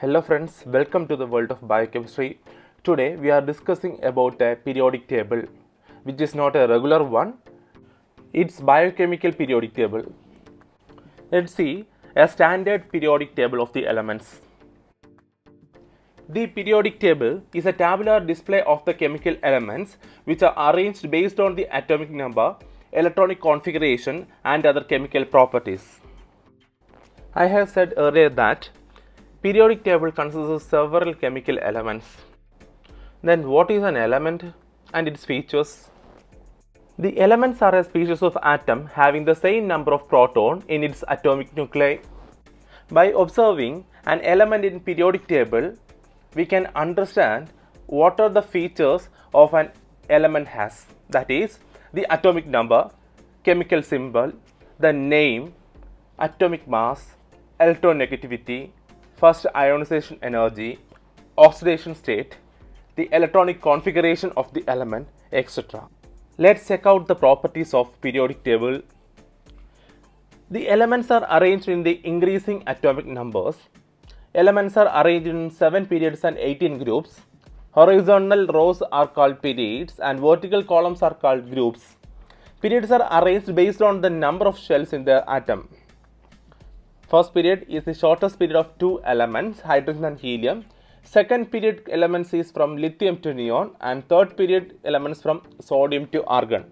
Hello friends, welcome to the world of biochemistry. Today we are discussing about a periodic table which is not a regular one. It's biochemical periodic table. Let's see a standard periodic table of the elements. The periodic table is a tabular display of the chemical elements which are arranged based on the atomic number, electronic configuration and other chemical properties. I have said earlier that periodic table consists of several chemical elements. Then what is an element and its features? The elements are a species of atom having the same number of protons in its atomic nuclei. By observing an element in periodic table, we can understand what are the features of an element has. That is, the atomic number, chemical symbol, the name, atomic mass, electronegativity, first ionization energy, oxidation state, the electronic configuration of the element, etc. Let's check out the properties of periodic table. The elements are arranged in the increasing atomic numbers. Elements are arranged in 7 periods and 18 groups. Horizontal rows are called periods and vertical columns are called groups. Periods are arranged based on the number of shells in the atom. First period is the shortest period of two elements, hydrogen and helium. Second period elements is from lithium to neon and third period elements from sodium to argon.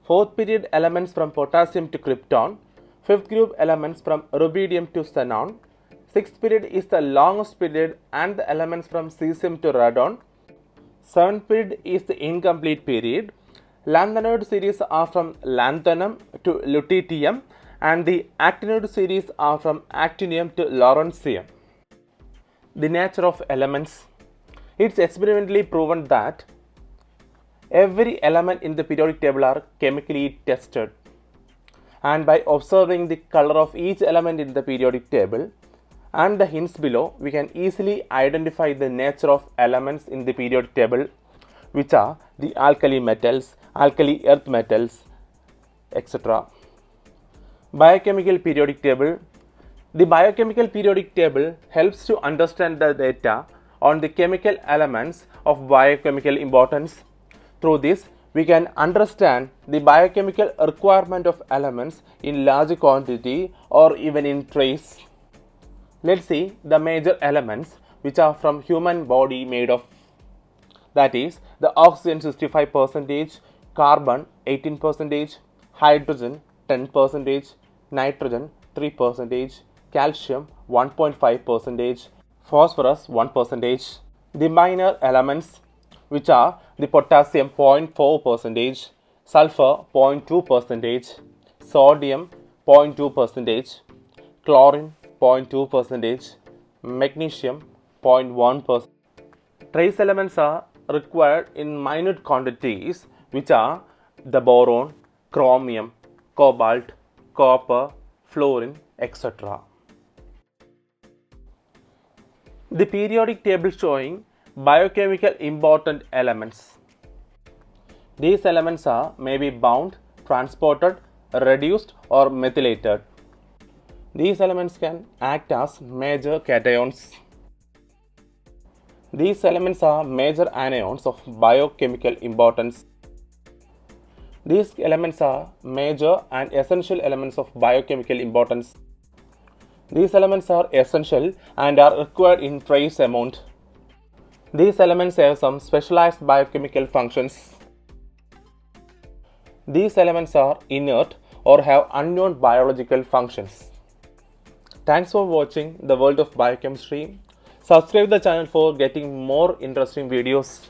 Fourth period elements from potassium to krypton. Fifth group elements from rubidium to xenon. Sixth period is the longest period and the elements from cesium to radon. Seventh period is the incomplete period. Lanthanoid series are from lanthanum to lutetium and the actinoid series are from actinium to lawrencium. The nature of elements. It's experimentally proven that every element in the periodic table are chemically tested, and by observing the color of each element in the periodic table and the hints below, we can easily identify the nature of elements in the periodic table, which are the alkali metals, alkali earth metals, etc. Biochemical periodic table. The biochemical periodic table helps to understand the data on the chemical elements of biochemical importance. Through this, we can understand the biochemical requirement of elements in large quantity or even in trace. Let's see the major elements which are from human body made of. That is, the oxygen 65%, carbon 18%, hydrogen 10%, nitrogen 3%, calcium 1.5%, phosphorus 1%. The minor elements which are the potassium 0.4%, sulfur 0.2%, sodium 0.2%, chlorine 0.2%, magnesium 0.1%. Trace elements are required in minute quantities which are the boron, chromium, cobalt, copper, fluorine, etc. The periodic table showing biochemical important elements. These elements are may be bound, transported, reduced or methylated. These elements can act as major cations. These elements are major anions of biochemical importance. These elements are major and essential elements of biochemical importance. These elements are essential and are required in trace amount. These elements have some specialized biochemical functions. These elements are inert or have unknown biological functions. Thanks for watching the world of biochemistry. Subscribe the channel for getting more interesting videos.